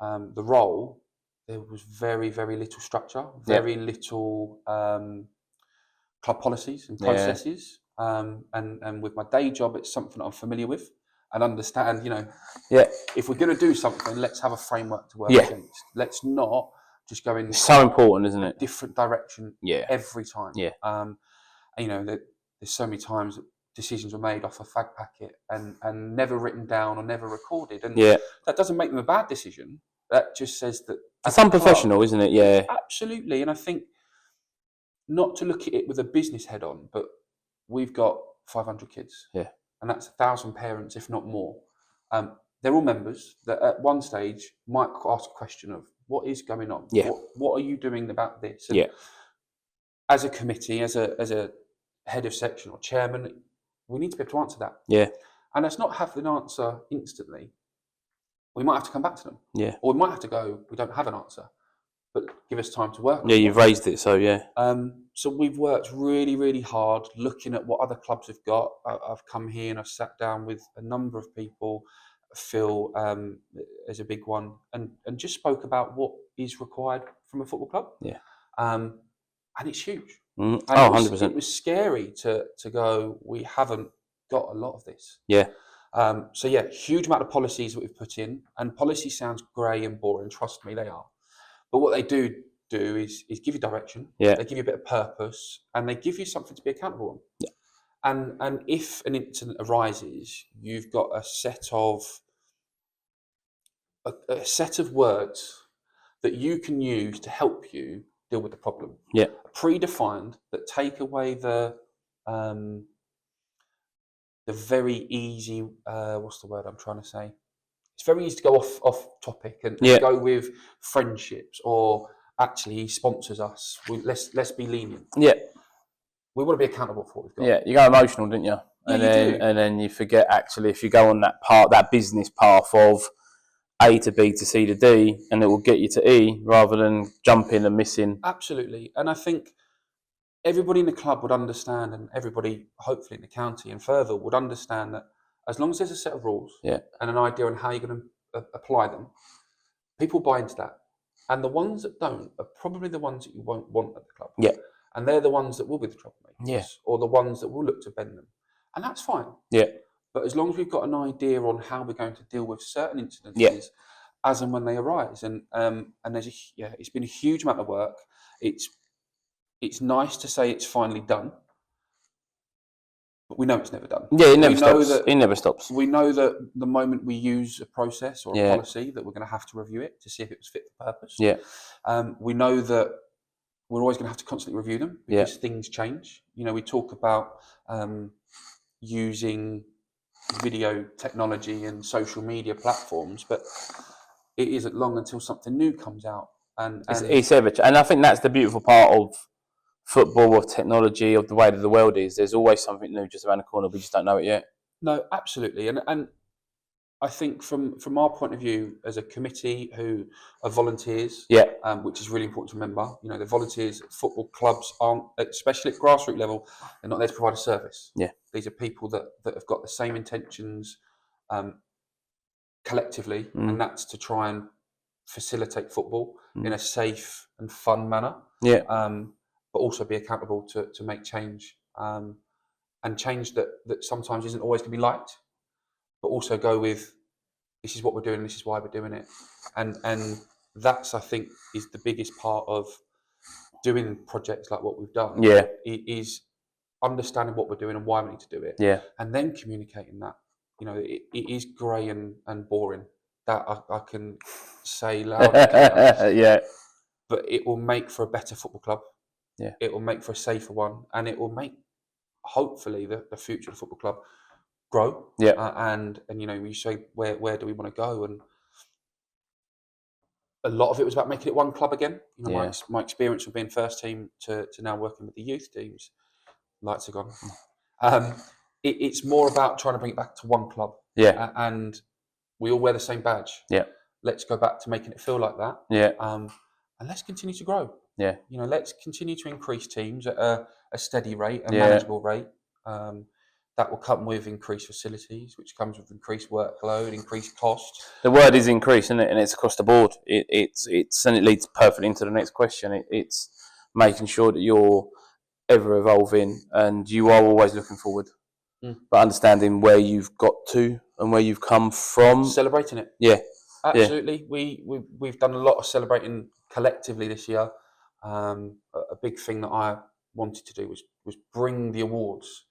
the role, there was very, very little structure, very little club policies and processes. And with my day job, it's something that I'm familiar with and understand, if we're going to do something, let's have a framework to work against. Let's not just going It's so important, isn't a it? different direction Yeah. every time. Yeah. You know, that there's so many times that decisions were made off a fag packet and never written down or never recorded, and Yeah. that doesn't make them a bad decision. That just says that It's unprofessional, isn't it? Yeah. Absolutely. And I think not to look at it with a business head on, but we've got 500 kids. Yeah. And that's 1,000 parents, if not more. They're all members that at one stage might ask a question of what is going on? Yeah. What are you doing about this? And Yeah. as a committee, as a head of section or chairman, we need to be able to answer that. Yeah. And let's not have an answer instantly. We might have to come back to them. Yeah. Or we might have to go, we don't have an answer, but give us time to work on Yeah, it. you've raised it, so yeah. So we've worked really, really hard looking at what other clubs have got. I've come here and I've sat down with a number of people. Phil is a big one, and just spoke about what is required from a football club. Yeah. And it's huge. Mm. And Oh, it 100%. was scary to go, we haven't got a lot of this. Yeah. So yeah, huge amount of policies that we've put in, and policy sounds grey and boring. Trust me, they are. But what they do is give you direction. Yeah. They give you a bit of purpose, and they give you something to be accountable on. Yeah. And if an incident arises, you've got a set of words that you can use to help you deal with the problem. Yeah. Predefined, that take away the very easy. What's the word I'm trying to say? It's very easy to go off topic and go with friendships, or actually he sponsors us. Let's be lenient. Yeah. We want to be accountable for what we've got. Yeah, you go emotional, didn't you? And then you forget, actually, if you go on that business path of A to B to C to D, and it will get you to E rather than jumping and missing. Absolutely. And I think everybody in the club would understand, and everybody hopefully in the county and further would understand that as long as there's a set of rules and an idea on how you're going to apply them, people buy into that. And the ones that don't are probably the ones that you won't want at the club. Yeah. And they're the ones that will be the troublemakers. Yeah. Or the ones that will look to bend them. And that's fine. Yeah. But as long as we've got an idea on how we're going to deal with certain incidences as and when they arise. And it's been a huge amount of work. It's nice to say it's finally done. But we know it's never done. Yeah, it never stops. It never stops. We know that the moment we use a process or a policy, that we're going to have to review it to see if it was fit for purpose. Yeah. We know that we're always going to have to constantly review them because things change. You know, we talk about using video technology and social media platforms, but it isn't long until something new comes out. And it's ever, and I think that's the beautiful part of football, of technology, of the way that the world is. There's always something new just around the corner. We just don't know it yet. No, absolutely. And I think from our point of view as a committee who are volunteers, which is really important to remember, you know, the volunteers at football clubs aren't, especially at grassroots level, they're not there to provide a service. Yeah. These are people that have got the same intentions collectively, and that's to try and facilitate football in a safe and fun manner. Yeah. But also be accountable to make change, and change that sometimes isn't always going to be liked, but also go with, this is what we're doing, this is why we're doing it. And that's, I think, is the biggest part of doing projects like what we've done. Yeah. Is understanding what we're doing and why we need to do it. Yeah. And then communicating that. You know, it is grey and boring. That I can say loud and clear. Yeah. But it will make for a better football club. Yeah. It will make for a safer one, and it will make, hopefully, the future of the football club grow. Yeah. And you know, you say where do we want to go, and a lot of it was about making it one club again. You know, my experience of being first team to now working with the youth teams, lights are gone. It's more about trying to bring it back to one club. Yeah. And we all wear the same badge. Yeah. Let's go back to making it feel like that. Yeah. And let's continue to grow. Yeah. You know, let's continue to increase teams at a steady rate, a manageable rate. That will come with increased facilities, which comes with increased workload, increased costs. The word is increase, isn't it? And it's across the board. It's and it leads perfectly into the next question. It's making sure that you're ever evolving and you are always looking forward, but understanding where you've got to and where you've come from. Celebrating it. Yeah. Absolutely. We've done a lot of celebrating collectively this year, a big thing that I wanted to do was bring the awards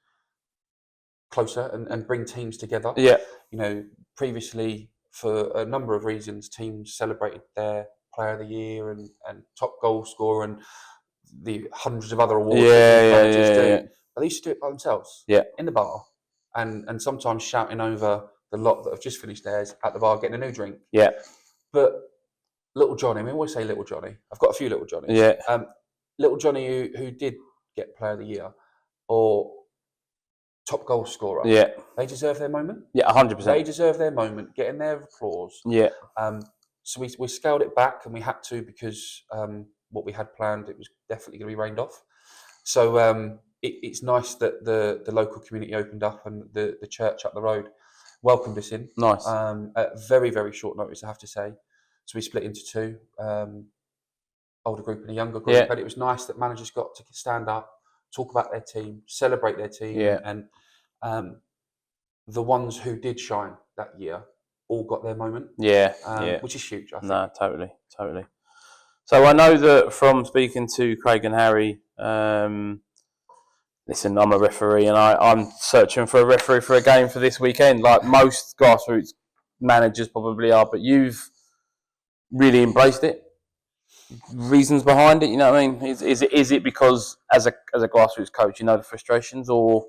closer and bring teams together. Yeah. You know, previously, for a number of reasons, teams celebrated their player of the year and top goal scorer and the hundreds of other awards that these managers do. Yeah. But they used to do it by themselves in the bar and sometimes shouting over the lot that have just finished theirs at the bar getting a new drink. Yeah. But little Johnny, we always say little Johnny. I've got a few little Johnnies. Yeah. Little Johnny who did get player of the year or top goal scorer. Yeah. They deserve their moment. Yeah, 100%. They deserve their moment, getting their applause. Yeah. So we scaled it back, and we had to because what we had planned, it was definitely going to be rained off. So it's nice that the local community opened up and the church up the road welcomed us in. Nice. At very, very short notice, I have to say. So we split into two, older group and a younger group. Yeah. And it was nice that managers got to stand up, talk about their team, celebrate their team. Yeah. And the ones who did shine that year all got their moment. Yeah. Which is huge, I think. No, totally. So I know that from speaking to Craig and Harry, listen, I'm a referee and I'm searching for a referee for a game for this weekend, like most grassroots managers probably are, but you've really embraced it. Reasons behind it, you know what I mean? Is it because as a grassroots coach, you know the frustrations, or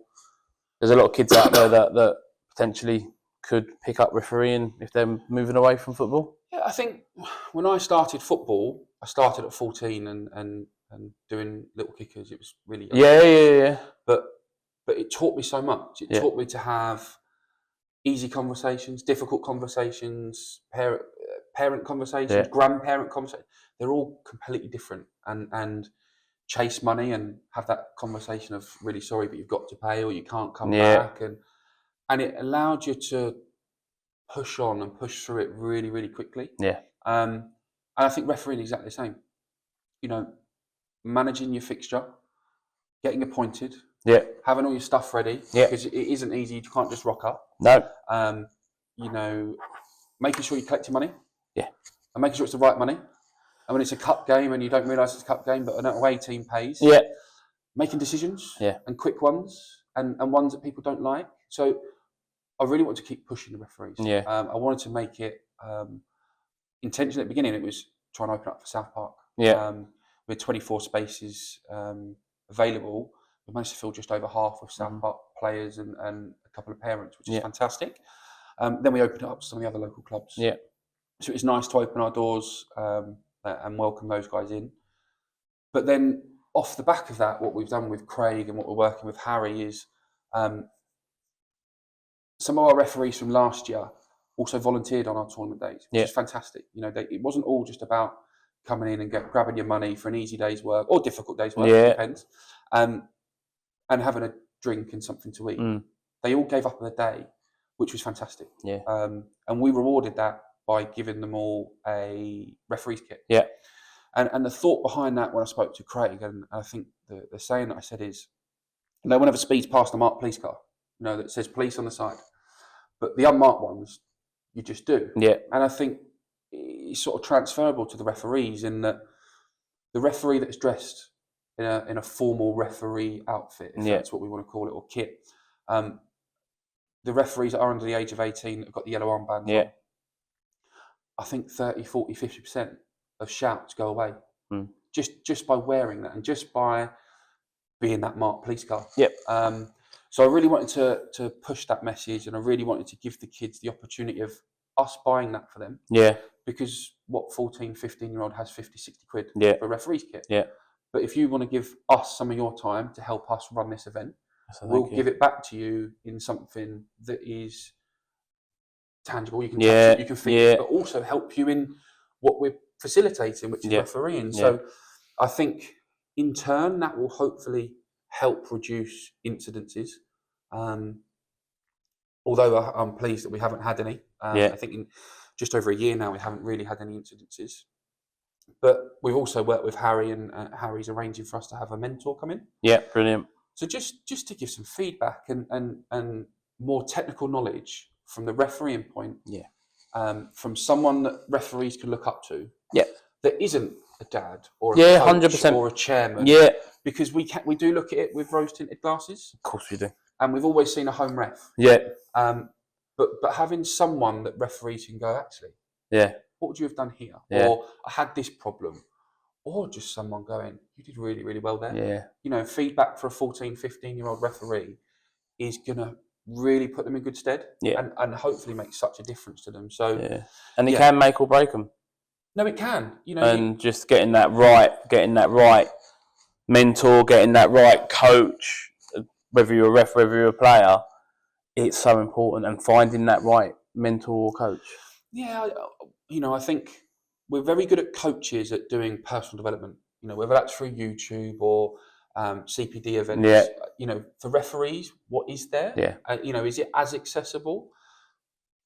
there's a lot of kids out there that potentially could pick up refereeing if they're moving away from football? Yeah, I think when I started football, I started at 14 and doing little kickers. It was really young. Yeah. But it taught me so much. It taught me to have easy conversations, difficult conversations, parent conversations, grandparent conversations. They're all completely different. And chase money and have that conversation of really sorry, but you've got to pay or you can't come back. And it allowed you to push on and push through it really, really quickly. Yeah. And I think refereeing is exactly the same. You know, managing your fixture, getting appointed, having all your stuff ready, because it isn't easy. You can't just rock up. No. You know, making sure you collect your money. Yeah. And making sure it's the right money. And when it's a cup game and you don't realise it's a cup game, but an away team pays. Yeah. Making decisions. Yeah. And quick ones and ones that people don't like. So I really want to keep pushing the referees. Yeah. I wanted to make it intentional at the beginning. It was trying to open up for South Park. Yeah. With 24 spaces available, we managed to fill just over half of South Park players and a couple of parents, which is fantastic. Then we opened it up to some of the other local clubs. Yeah. So it was nice to open our doors and welcome those guys in. But then off the back of that, what we've done with Craig and what we're working with Harry is some of our referees from last year also volunteered on our tournament days, which is fantastic. You know, it wasn't all just about coming in and grabbing your money for an easy day's work or difficult day's work, it depends, and having a drink and something to eat. They all gave up on the day, which was fantastic. Yeah. And we rewarded that by giving them all a referee's kit. Yeah. And the thought behind that when I spoke to Craig, and I think the saying that I said is, no one ever speeds past a marked police car, you know, that says police on the side. But the unmarked ones, you just do. Yeah. And I think it's sort of transferable to the referees in that the referee that's dressed in a formal referee outfit, if that's what we want to call it, or kit, the referees that are under the age of 18 that have got the yellow armbands on, I think 30, 40, 50% of shouts go away just by wearing that and just by being that marked police car. Yep. So I really wanted to push that message, and I really wanted to give the kids the opportunity of us buying that for them. Yeah. Because what 14, 15-year-old has 50, 60 quid for a referee's kit. Yeah. But if you want to give us some of your time to help us run this event, we'll give it back to you in something that is tangible. You can touch it, you can feel it, but also help you in what we're facilitating, which is refereeing. So I think in turn that will hopefully help reduce incidences. Although I'm pleased that we haven't had any. I think in just over a year now we haven't really had any incidences. But we've also worked with Harry, and Harry's arranging for us to have a mentor come in. Yeah, brilliant. So just to give some feedback and more technical knowledge from the refereeing point. Yeah. From someone that referees can look up to. Yeah. That isn't a dad or a Yeah, coach 100%. or a chairman. Yeah, Because we do look at it with rose tinted glasses, of course we do. and we've always seen a home ref. Yeah, But having someone that referees can go, actually, yeah, what would you have done here? Yeah. Or I had this problem. Or just someone going, you did really, really well there. yeah, You know, feedback for a 14, 15-year-old referee is going to really put them in good stead yeah, and hopefully make such a difference to them. So, yeah. And it Yeah. can make or break them. no, it can. You know, And just getting that right mentor, getting that right coach, whether you're a ref, whether you're a player, it's so important. And finding that right mentor or coach. yeah, I think we're very good at coaches at doing personal development. You know, whether that's through YouTube or CPD events. Yeah. You know, for referees, what is there? Yeah. You know, is it as accessible?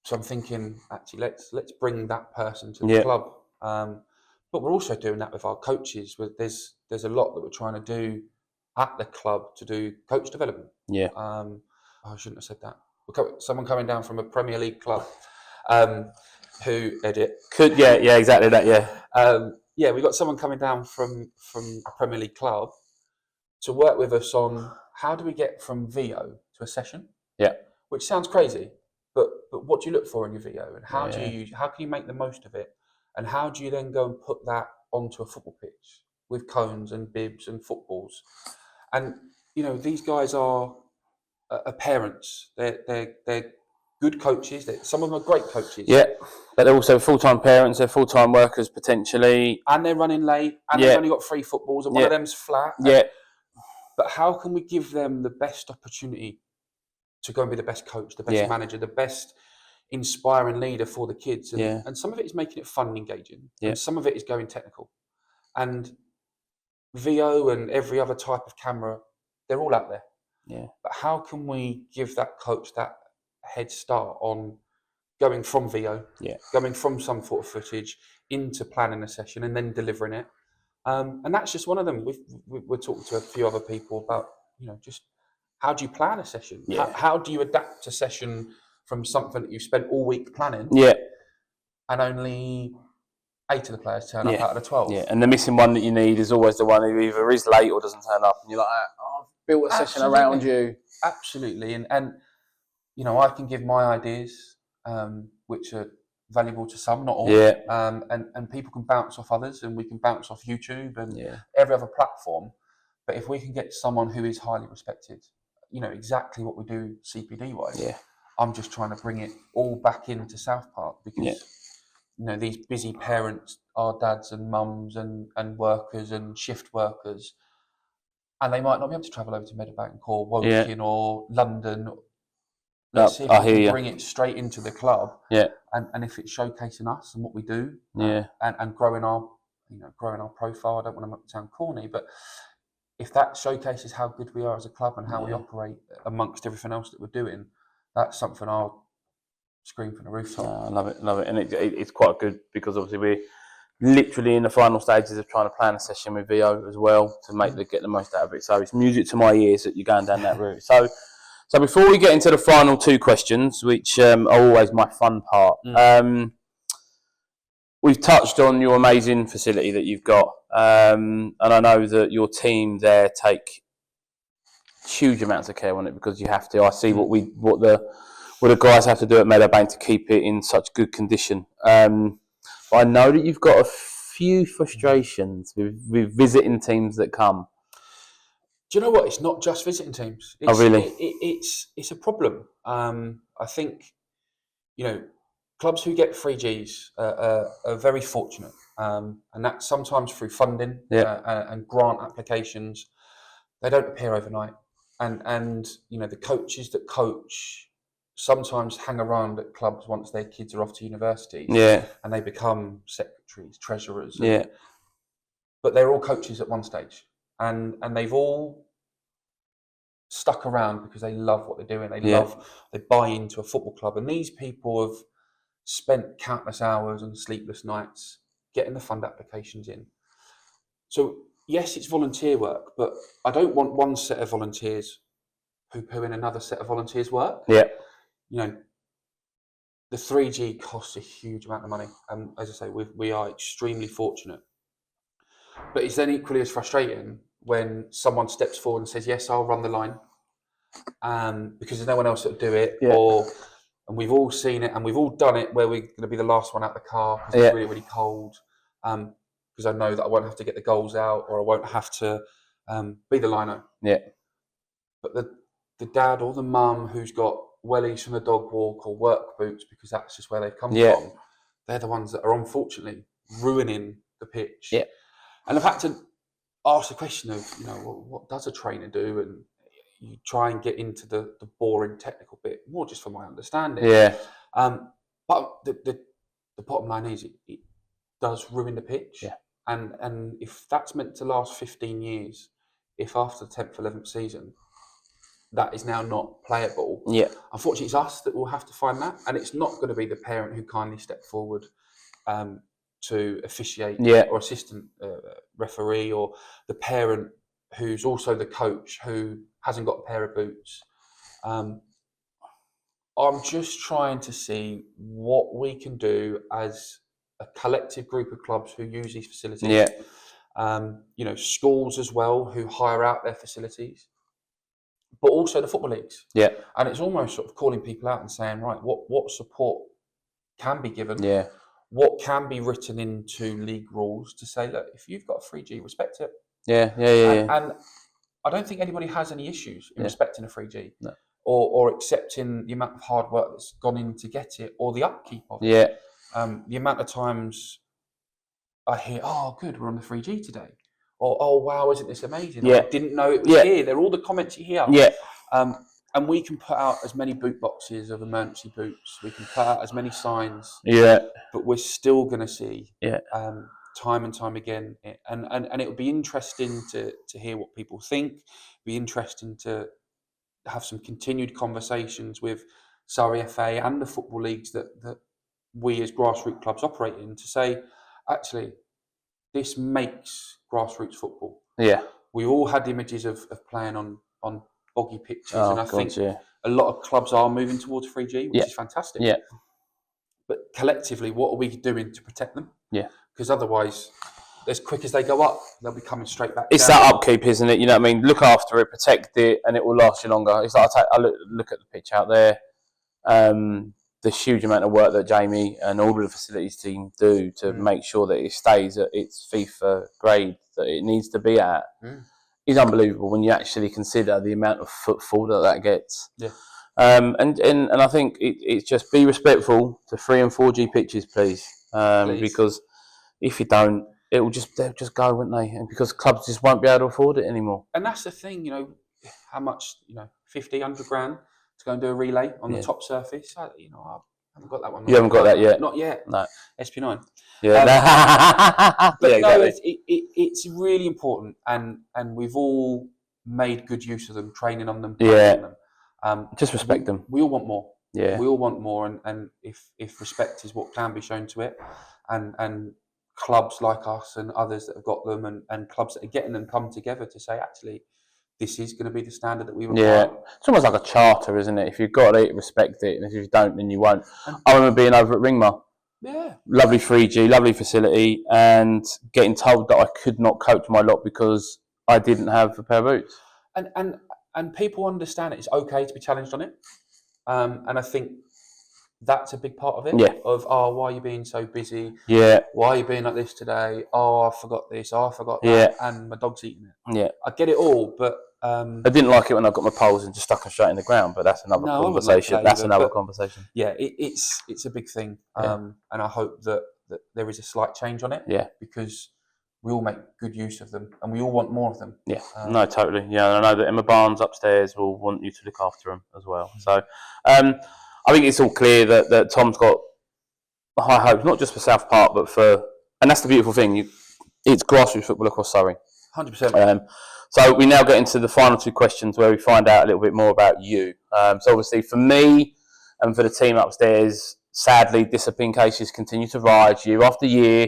So I'm thinking, actually, let's bring that person to the Yeah. club. But we're also doing that with our coaches. There's a lot that we're trying to do at the club to do coach development. Yeah. I shouldn't have said that. Someone coming down from a Premier League club who edit. Yeah, exactly that. Yeah. We've got someone coming down from a Premier League club to work with us on how do we get from VO to a session. Yeah. Which sounds crazy, but what do you look for in your VO, and how Yeah. how can you make the most of it, and how do you then go and put that onto a football pitch with cones and bibs and footballs? And you know, these guys are parents. They're good coaches. Some of them are great coaches. Yeah. But they're also full-time parents. They're full-time workers potentially. And they're running late, and Yeah. they've only got 3 footballs, and one of them's flat. Yeah. But how can we give them the best opportunity to go and be the best coach, the best manager, the best inspiring leader for the kids? And some of it is making it fun and engaging, and some of it is going technical. And VO and every other type of camera, they're all out there. Yeah. But how can we give that coach that head start on going from VO, going from some sort of footage into planning a session and then delivering it? And that's just one of them. We're talking to a few other people about, you know, just how do you plan a session? Yeah. How do you adapt a session from something that you've spent all week planning? Yeah. And only 8 of the players turn up out of the 12. Yeah, and the missing one that you need is always the one who either is late or doesn't turn up, and you're like, oh, I've built a session around you. Absolutely, and you know, I can give my ideas, which are valuable to some, not all. Yeah. And people can bounce off others, and we can bounce off YouTube and Yeah. every other platform. But if we can get someone who is highly respected, you know, exactly what we do CPD wise. Yeah. I'm just trying to bring it all back into South Park because you know, these busy parents are dads and mums and workers and shift workers, and they might not be able to travel over to Meadowbank or Woking or London. Let's see if we can bring it straight into the club. Yeah. And if it's showcasing us and what we do, and growing our profile. I don't want to sound corny, but if that showcases how good we are as a club and how we operate amongst everything else that we're doing, that's something I'll scream from the rooftop. I love it, and it's quite good because obviously we're literally in the final stages of trying to plan a session with VO as well to get the most out of it. So it's music to my ears that you're going down that route. So before we get into the final 2 questions, which are always my fun part, we've touched on your amazing facility that you've got, and I know that your team there take huge amounts of care on it because you have to. I see what the guys have to do at Meadowbank to keep it in such good condition. But I know that you've got a few frustrations with visiting teams that come. Do you know what? It's not just visiting teams. Really? It's a problem. I think, you know, clubs who get 3Gs are very fortunate, and that's sometimes through funding and grant applications. They don't appear overnight, and you know, the coaches that coach sometimes hang around at clubs once their kids are off to university, and they become secretaries, treasurers, but they're all coaches at one stage, and they've all stuck around because they love what they're doing. They buy into a football club, and these people have spent countless hours and sleepless nights getting the fund applications in. So yes, it's volunteer work, but I don't want one set of volunteers poo-pooing another set of volunteers' work. Yeah. You know, the 3G costs a huge amount of money, and as I say, we are extremely fortunate. But it's then equally as frustrating when someone steps forward and says, "Yes, I'll run the line," because there's no one else that'll do it. Yeah. And we've all seen it, and we've all done it where we're going to be the last one out the car because it's really, really cold. Because I know that I won't have to get the goals out, or I won't have to be the lino. Yeah. But the dad or the mum who's got wellies from the dog walk or work boots because that's just where they've come from, they're the ones that are unfortunately ruining the pitch. Yeah. And I've had to ask the question of, well, what does a trainer do? And you try and get into the boring technical bit, more just for my understanding. Yeah. But the bottom line is it does ruin the pitch. Yeah. And if that's meant to last 15 years, if after the 10th, 11th season, that is now not playable. Yeah. Unfortunately, it's us that will have to find that, and it's not going to be the parent who kindly stepped forward to officiate or assistant referee, or the parent who's also the coach who hasn't got a pair of boots. I'm just trying to see what we can do as a collective group of clubs who use these facilities. Yeah. Schools as well who hire out their facilities, but also the football leagues. Yeah. And it's almost sort of calling people out and saying, right, what support can be given? Yeah. What can be written into league rules to say, look, if you've got a 3G, respect it. Yeah. And I don't think anybody has any issues in respecting a 3G. No. Or accepting the amount of hard work that's gone in to get it, or the upkeep of it. Yeah. The amount of times I hear, oh, good, we're on the 3G today. Or, oh, wow, isn't this amazing? Yeah. Or, I didn't know it was here. They're all the comments you hear. Yeah. And we can put out as many boot boxes of emergency boots. We can put out as many signs. Yeah. But we're still going to see time and time again. And it would be interesting to hear what people think. Be interesting to have some continued conversations with Surrey FA and the football leagues that we as grassroots clubs operate in, to say, actually, this makes grassroots football. Yeah. We all had images of playing on boggy pitches, and I think a lot of clubs are moving towards 3G, which is fantastic. Yeah. But collectively, what are we doing to protect them? Yeah. Because otherwise, as quick as they go up, they'll be coming straight back It's down. that upkeep, isn't it? You know what I mean? Look after it, protect it, and it will last you longer. It's like I look at the pitch out there. The huge amount of work that Jamie and all of the facilities team do to make sure that it stays at its FIFA grade that it needs to be at is unbelievable when you actually consider the amount of footfall that gets. Yeah. And I think it's just be respectful to 3 and 4G pitches, please. Because if you don't, they'll just go, won't they? And because clubs just won't be able to afford it anymore. And that's the thing, how much, 50, 100 grand to go and do a relay on the top surface. I haven't got that one. You haven't got that yet? Not yet. No. SP9. Yeah. But exactly. It's really important, and we've all made good use of them, training on them, playing them. Just respect them. We all want more. Yeah. We all want more, and if respect is what can be shown to it, and clubs like us and others that have got them, and clubs that are getting them come together to say, actually, this is going to be the standard that we require. Yeah, it's almost like a charter, isn't it? If you've got it, respect it, and if you don't, then you won't. I remember being over at Ringmar. Yeah. Lovely 3G, lovely facility, and getting told that I could not coach my lot because I didn't have a pair of boots. And people understand it's okay to be challenged on it. And I think that's a big part of it. Yeah. Of, why are you being so busy? Yeah. Why are you being like this today? Oh, I forgot this. Oh, I forgot that. Yeah. And my dog's eating it. Yeah. I get it all, but I didn't like it when I got my poles and just stuck them straight in the ground, but that's another conversation. That's another conversation. Yeah, it's a big thing. And I hope that there is a slight change on it. Yeah. Because we all make good use of them, and we all want more of them. Yeah, no, totally. Yeah, I know that Emma Barnes upstairs will want you to look after them as well. So I think it's all clear that Tom's got high hopes, not just for South Park, but and that's the beautiful thing. It's grassroots football across Surrey. 100%. So we now get into the final 2 questions where we find out a little bit more about you. So obviously for me and for the team upstairs, sadly, discipline cases continue to rise year after year.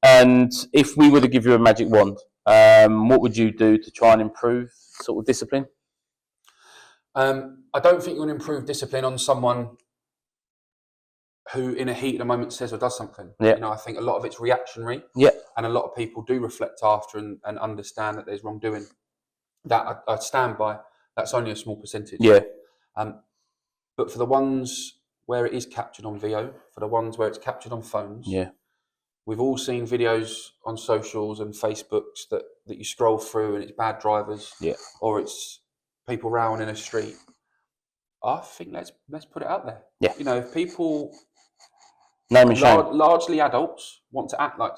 And if we were to give you a magic wand, what would you do to try and improve sort of discipline? I don't think you want to improve discipline on someone who in a heat of the moment says or does something. Yeah. You know, I think a lot of it's reactionary. Yeah. And a lot of people do reflect after and understand that there's wrongdoing. That I stand by. That's only a small percentage. Yeah. But for the ones where it is captured on VO, for the ones where it's captured on phones, Yeah. we've all seen videos on socials and Facebooks that you scroll through and it's bad drivers, Yeah. or it's people rowing in a street. I think let's put it out there. Yeah. You know, if people, Name and shame. largely adults, want to act like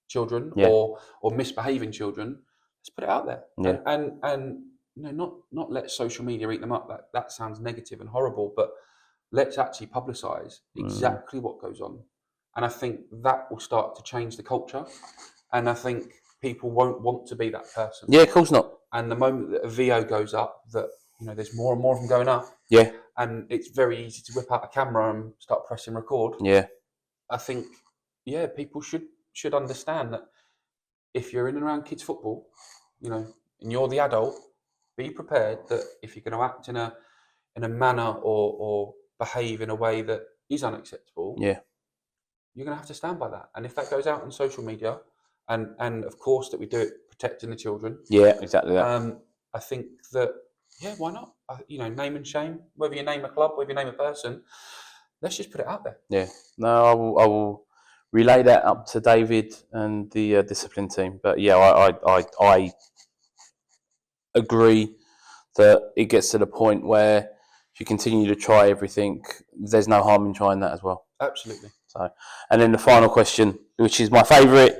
children Yeah. or misbehaving children, let's put it out there. Yeah. And you know, not let social media eat them up. That sounds negative and horrible, but let's actually publicise exactly what goes on. And I think that will start to change the culture. And I think people won't want to be that person. Yeah, of course not. And the moment that a VO goes up, that you know, there's more and more of them going up. Yeah. And it's very easy to whip out a camera and start pressing record. Yeah. I think, yeah, people should understand that if you're in and around kids' football, you know, and you're the adult, be prepared that if you're going to act in a manner or behave in a way that is unacceptable, Yeah. you're going to have to stand by that. And if that goes out on social media, and of course that we do it protecting the children, Yeah, exactly that. I think that, yeah, why not? You know, name and shame. Whether you name a club, whether you name a person, let's just put it out there. Yeah. No, I will relay that up to David and the discipline team. But yeah, I agree that it gets to the point where if you continue to try everything, there's no harm in trying that as well. Absolutely. So, and then the final question, which is my favourite,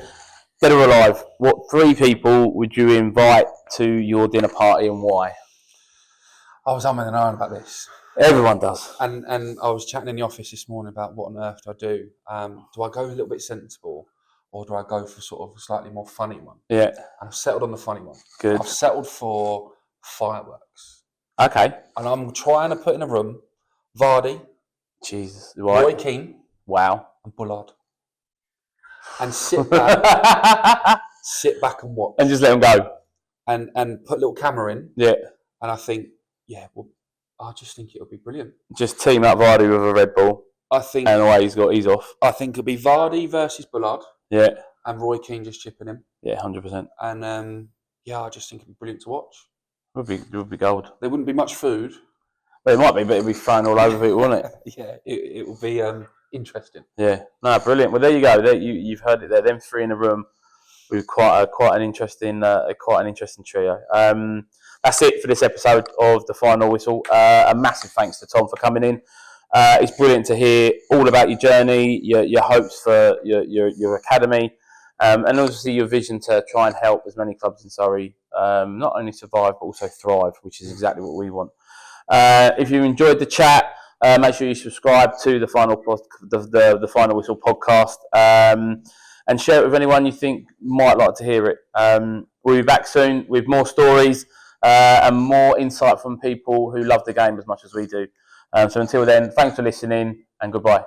dead or alive, what 3 people would you invite to your dinner party and why? I was umming and ahhing about this. Everyone does. And I was chatting in the office this morning about what on earth do I do? Do I go a little bit sensible, or do I go for sort of a slightly more funny one? Yeah. And I've settled on the funny one. Good. I've settled for fireworks. Okay. And I'm trying to put in a room Vardy, Jesus. Roy Right. Keane, Wow. and Bullard. And sit back, and watch. And just let them go. And put a little camera in. Yeah. And I think, yeah, well, I just think it'll be brilliant. Just team up Vardy with a Red Bull. I think. And away he's off. I think it'll be Vardy versus Bullard. Yeah. And Roy Keane just chipping him. Yeah, 100%. And yeah, I just think it'd be brilliant to watch. It would be gold. There wouldn't be much food. Well, it might be, but it'd be thrown all over it, wouldn't it? Yeah, it will be interesting. Yeah. No, brilliant. Well, there you go. You've heard it there. Them 3 in a room with quite an interesting trio. That's it for this episode of The Final Whistle. A massive thanks to Tom for coming in. It's brilliant to hear all about your journey, your hopes for your academy, and obviously your vision to try and help as many clubs in Surrey not only survive but also thrive, which is exactly what we want. If you enjoyed the chat, make sure you subscribe to the Final Whistle podcast, and share it with anyone you think might like to hear it. We'll be back soon with more stories and more insight from people who love the game as much as we do. So until then, thanks for listening and goodbye.